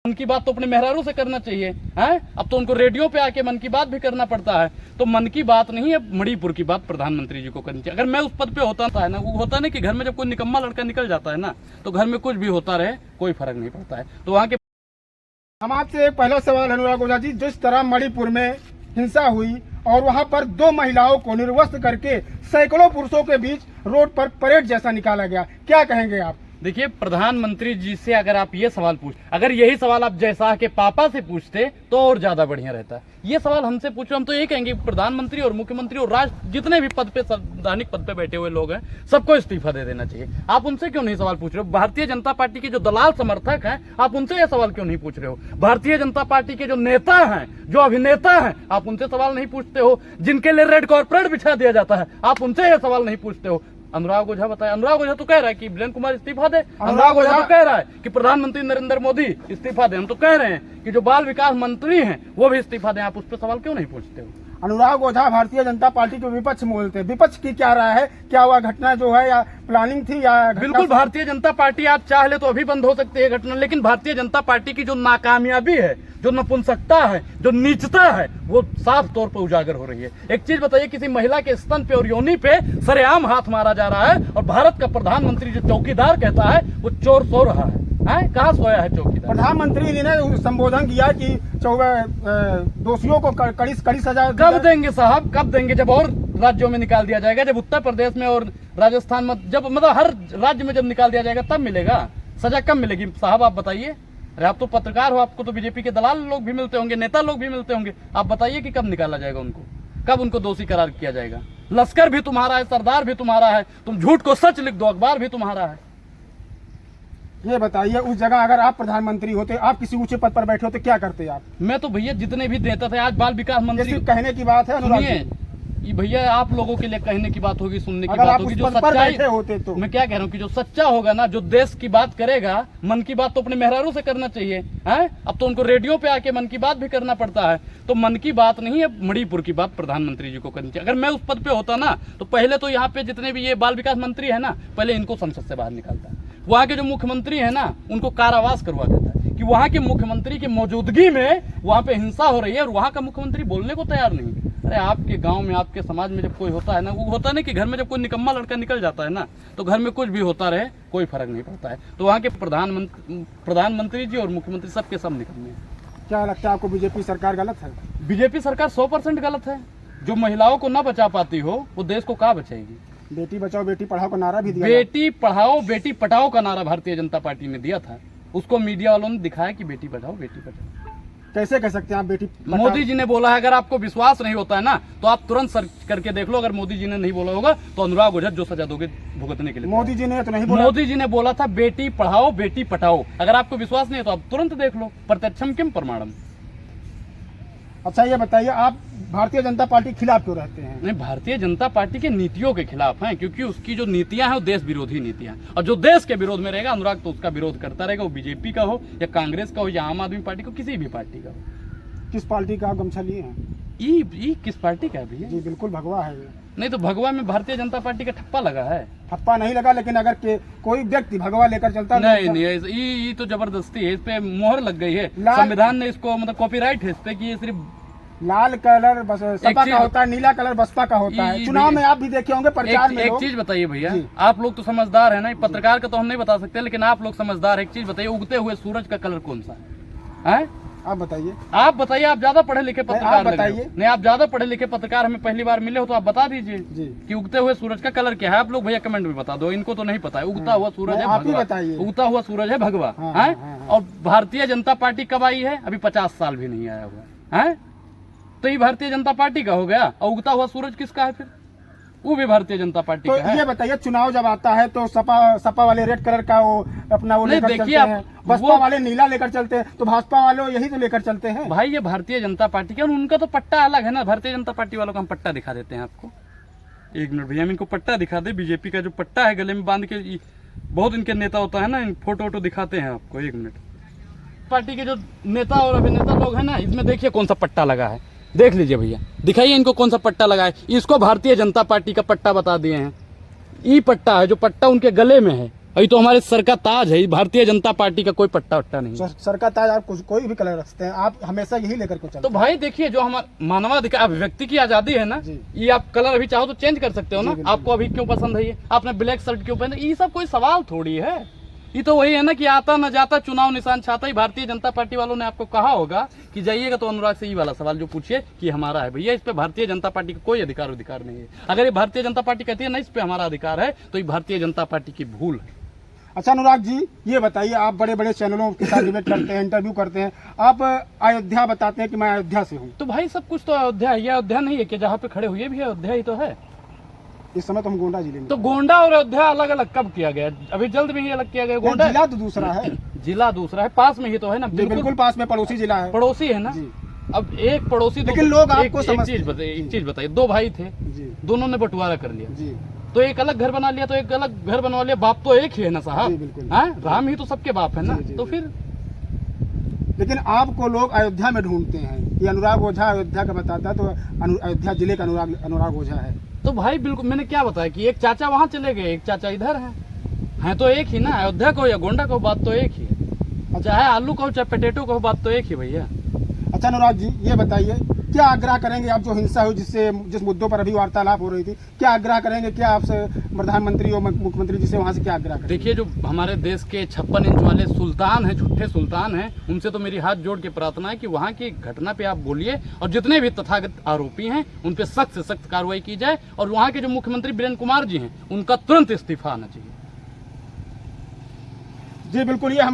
मन की बात तो अपने मेहरारू से करना चाहिए हैं। अब तो उनको रेडियो पे आके मन की बात भी करना पड़ता है। तो मन की बात नहीं है, मणिपुर की बात प्रधानमंत्री जी को करनी चाहिए। अगर मैं उस पद पे होता है ना, वो होता नहीं कि घर में जब कोई निकम्मा लड़का निकल जाता है ना, तो घर में कुछ भी होता रहे कोई फर्क नहीं पड़ता है। तो वहाँ के हम आपसे एक पहला सवाल अनुराग ओझा जी, जिस तरह मणिपुर में हिंसा हुई और वहां पर 2 महिलाओं को निर्वस्त्र करके सैकड़ों पुरुषों के बीच रोड पर परेड जैसा निकाला गया, क्या कहेंगे आप? देखिए, प्रधानमंत्री जी से अगर आप ये सवाल अगर यही सवाल आप जयशाह के पापा से पूछते तो और ज्यादा बढ़िया रहता। ये सवाल हमसे पूछो, हम तो ये कहेंगे प्रधानमंत्री और मुख्यमंत्री और राष्ट्र जितने भी पद पे, संवैधानिक पद पे बैठे हुए लोग हैं, सबको इस्तीफा दे देना चाहिए। आप उनसे क्यों नहीं सवाल पूछ रहे हो? भारतीय जनता पार्टी के जो दलाल समर्थक हैं, आप उनसे ये सवाल क्यों नहीं पूछ रहे हो? भारतीय जनता पार्टी के जो नेता हैं, जो अभिनेता हैं, आप उनसे सवाल नहीं पूछते हो? जिनके लिए रेड कॉर्पोरेट बिछा दिया जाता है, आप उनसे ये सवाल नहीं पूछते हो? अनुराग ओझा बताया, अनुराग ओझा तो कह रहा है कि वीरेंद्र कुमार इस्तीफा दे। अनुराग ओझा तो कह रहा है कि प्रधानमंत्री नरेंद्र मोदी इस्तीफा दे। हम तो कह रहे हैं कि जो बाल विकास मंत्री हैं वो भी इस्तीफा दें। आप उस पर सवाल क्यों नहीं पूछते हो? अनुराग ओझा भारतीय जनता पार्टी के विपक्ष में बोलते हैं, विपक्ष की क्या राय है? क्या हुआ घटना जो है या प्लानिंग थी या बिल्कुल भारतीय जनता पार्टी, आप चाह ले तो अभी बंद हो सकती है घटना, लेकिन भारतीय जनता पार्टी की जो नाकामयाबी है, जो नपुंसकता है, जो नीचता है, वो साफ तौर पर उजागर हो रही है। एक चीज बताइए, किसी महिला के स्तन पे और योनि पे सरेआम हाथ मारा जा रहा है और भारत का प्रधानमंत्री जो चौकीदार कहता है वो चोर सो रहा है। कहाँ सोया है चौकीदार? प्रधानमंत्री ने संबोधन किया कि दोषियों को कड़ी सजा कब देंगे साहब, कब देंगे? जब और राज्यों में निकाल दिया जाएगा, जब उत्तर प्रदेश में और राजस्थान में, जब मतलब हर राज्य में जब निकाल दिया जाएगा तब मिलेगा सजा। कब मिलेगी साहब आप बताइए? अरे आप तो पत्रकार हो, आपको तो बीजेपी के दलाल लोग भी मिलते होंगे, नेता लोग भी मिलते होंगे। आप बताइए कि कब निकाला जाएगा उनको, कब उनको दोषी करार किया जाएगा? लश्कर भी तुम्हारा है, सरदार भी तुम्हारा है, तुम झूठ को सच लिख दो, अखबार भी तुम्हारा है। ये बताइए, उस जगह अगर आप प्रधानमंत्री होते, आप किसी ऊंचे पद पर बैठे होते, क्या करते आप? मैं तो भैया जितने भी नेता थे, आज बाल विकास मंत्री, कहने की बात है अनुराग जी, ये भैया आप लोगों के लिए कहने की बात होगी, सुनने की अगर बात आप होगी। उस जो पद पर सच्चाई बैठे होते तो मैं क्या कह रहा हूँ कि जो सच्चा होगा ना, जो देश की बात करेगा, मन की बात तो अपने मेहरारू से करना चाहिए हैं। अब तो उनको रेडियो पे आके मन की बात भी करना पड़ता है। तो मन की बात नहीं है, मणिपुर की बात प्रधानमंत्री जी को करनी चाहिए। अगर मैं उस पद पे होता ना, तो पहले तो यहाँ पे जितने भी ये बाल विकास मंत्री है ना, पहले इनको संसद से बाहर निकालता है। वहाँ के जो मुख्यमंत्री है ना, उनको कारावास करवा देता है कि वहाँ के मुख्यमंत्री की मौजूदगी में वहाँ पे हिंसा हो रही है और वहाँ का मुख्यमंत्री बोलने को तैयार नहीं। अरे आपके गांव में, आपके समाज में जब कोई होता है ना, वो होता नहीं कि घर में जब कोई निकम्मा लड़का निकल जाता है ना, तो घर में कुछ भी होता रहे कोई फर्क नहीं पड़ता है। तो वहाँ के प्रधानमंत्री जी और मुख्यमंत्री सबके सब निकम्मे हैं। क्या लगता है आपको, बीजेपी सरकार गलत है? बीजेपी सरकार 100% गलत है। जो महिलाओं को ना बचा पाती हो, वो देश को कहाँ बचाएगी? बेटी बचाओ बेटी पढ़ाओ का नारा भी दिया, बेटी पढ़ाओ बेटी पटाओ का नारा भारतीय जनता पार्टी ने दिया था। उसको मीडिया वालों ने दिखाया कि बेटी बचाओ बेटी पढ़ाओ। कैसे कह सकते हैं आप बेटी? मोदी जी ने बोला है। अगर आपको विश्वास नहीं होता है ना, तो आप तुरंत सर्च करके देख लो। अगर मोदी जी ने नहीं बोला होगा तो अनुराग ओझा जो सजा दोगे भुगतने के लिए। मोदी जी ने तो नहीं बोला। मोदी जी ने बोला था बेटी पढ़ाओ बेटी पटाओ। अगर आपको विश्वास नहीं है तो आप तुरंत देख लो, प्रत्यक्षम किम प्रमाणम। अच्छा ये बताइए, आप भारतीय जनता पार्टी के खिलाफ क्यों रहते हैं? नहीं, भारतीय जनता पार्टी के नीतियों के खिलाफ हैं, क्योंकि उसकी जो नीतियां हैं वो देश विरोधी नीतियां हैं। और जो देश के विरोध में रहेगा अनुराग, तो उसका विरोध करता रहेगा। वो बीजेपी का हो या कांग्रेस का हो या आम आदमी पार्टी को, किसी भी पार्टी का हो। किस पार्टी का आप गमछा लिए हैं? ई किस पार्टी का है भैया? जी बिल्कुल भगवा है ये। नहीं तो भगवा में भारतीय जनता पार्टी का ठप्पा लगा है। ठप्पा नहीं लगा, लेकिन अगर कोई व्यक्ति भगवा लेकर चलता नहीं, ये तो जबरदस्ती है, इस पे मोहर लग गई है। संविधान ने इसको मतलब कॉपीराइट है इस पे कि ये सिर्फ लाल कलर सपा का होता है, नीला कलर बसपा का होता है। चुनाव में आप भी देखे होंगे, प्रचार में। एक चीज बताइए भैया, आप लोग तो समझदार है ना, पत्रकार का तो हम नहीं बता सकते, लेकिन आप लोग समझदार है। एक चीज बताइए, उगते हुए सूरज का कलर कौन सा है? आप बताइए। आप बताइए, आप ज्यादा पढ़े लिखे पत्रकार बताइए। नहीं, आप ज्यादा पढ़े लिखे पत्रकार हमें पहली बार मिले हो, तो आप बता दीजिए कि उगते हुए सूरज का कलर क्या है। आप लोग भैया कमेंट में बता दो, इनको तो नहीं पता है। उगता हुआ सूरज है भगवा, उगता हुआ सूरज है भगवा है। और भारतीय जनता पार्टी कब आई है? अभी 50 साल भी नहीं आया हुआ है। तो ये भारतीय जनता पार्टी का हो गया। और उगता हुआ सूरज किसका है फिर? वो भी भारतीय जनता पार्टी का है। ये बताइए, चुनाव जब आता है तो सपा वाले रेड कलर का वो अपना वो लेकर चलते हैं, बसपा वाले नीला लेकर चलते हैं, तो भाजपा वाले यही तो लेकर चलते हैं। भाई ये भारतीय जनता पार्टी का, उनका तो पट्टा अलग है ना। भारतीय जनता पार्टी वालों का हम पट्टा दिखा देते हैं आपको। एक मिनट भैया, हम इनको पट्टा दिखा दे। बीजेपी का जो पट्टा है गले में बांध के, बहुत इनके नेता होता है ना, इन फोटो दिखाते हैं आपको। 1 मिनट। पार्टी के जो नेता और अभिनेता लोग हैं ना, इसमें देखिए कौन सा पट्टा लगा है, देख लीजिए भैया, दिखाइए इनको कौन सा पट्टा लगा है। इसको भारतीय जनता पार्टी का पट्टा बता दिए हैं। ई पट्टा है, जो पट्टा उनके गले में है, अभी तो हमारे सर का ताज है, भारतीय जनता पार्टी का कोई पट्टा वट्टा नहीं है। सर का ताज आप कोई भी कलर रखते हैं, आप हमेशा यही लेकर के चलते तो भाई देखिए, जो हमारा मानवाधिकार अभिव्यक्ति की आजादी है ना, जी। ये आप कलर अभी चाहो तो चेंज कर सकते हो जी, ना। बिल्कुल। आपको अभी क्यों पसंद है ये, आपने ब्लैक शर्ट क्यों पहने, ये सब कोई सवाल थोड़ी है। ये तो वही है ना कि आता न जाता चुनाव निशान छाता ही। भारतीय जनता पार्टी वालों ने आपको कहा होगा कि जाइएगा तो अनुराग से ये वाला सवाल जो पूछिए कि हमारा है, भैया इस पे भारतीय जनता पार्टी का कोई अधिकार नहीं है। अगर ये भारतीय जनता पार्टी कहती है ना इस पे हमारा अधिकार है, तो ये भारतीय जनता पार्टी की भूल है। अच्छा अनुराग जी, ये बताइए, आप बड़े बड़े चैनलों के साथ डिबेट करते हैं, इंटरव्यू करते हैं, आप अयोध्या बताते हैं कि मैं अयोध्या से हूँ। तो भाई सब कुछ तो अयोध्या है, ये अयोध्या नहीं है कि जहाँ पे खड़े हुए भी अयोध्या ही तो है। इस समय तो हम गोंडा जिले में। तो गोंडा और अयोध्या अलग अलग कब किया गया? अभी जल्द में ही अलग किया गया। गोंडा जिला तो दूसरा है। जिला दूसरा है, पास में ही तो है ना, बिल्कुल पास में पड़ोसी जिला है। पड़ोसी है ना। जी। अब एक पड़ोसी लेकिन लोग आपको एक चीज बताइए, दो भाई थे, जी दोनों ने बंटवारा कर लिया, जी तो एक अलग घर बना लिया, तो एक अलग घर बनवा लिया, बाप तो एक ही है ना जी, साहब। बिल्कुल। हाँ, राम ही तो सबके बाप है ना। जी, जी, तो जी। फिर लेकिन आपको लोग अयोध्या में ढूंढते हैं कि अनुराग ओझा अयोध्या का बताता है, तो अयोध्या जिले का अनुराग ओझा है। तो भाई बिल्कुल मैंने क्या बताया कि एक चाचा वहां चले गए, एक चाचा इधर है तो एक ही ना। अयोध्या को या गोंडा को बात तो एक ही है, चाहे आलू कहो चाहे पटेटो कहो, बात तो एक ही भैया। अच्छा अनुराग जी, ये बताइए, क्या आग्रह करेंगे आप, जो हिंसा हुई जिस मुद्दों पर अभी वार्तालाप हो रही थी, क्या आग्रह करेंगे, क्या आपसे प्रधानमंत्री और मुख्यमंत्री जी से वहाँ से क्या आग्रह करेंगे? देखिए, जो हमारे देश के 56 इंच वाले सुल्तान हैं, झूठे सुल्तान हैं, उनसे तो मेरी हाथ जोड़ के प्रार्थना है कि वहाँ की घटना पे आप बोलिए और जितने भी तथागत आरोपी हैं उन पे सख्त से सख्त कार्रवाई की जाए, और वहाँ के जो मुख्यमंत्री वीरेंद्र कुमार जी हैं उनका तुरंत इस्तीफा आना चाहिए। जी बिल्कुल, ये हमारे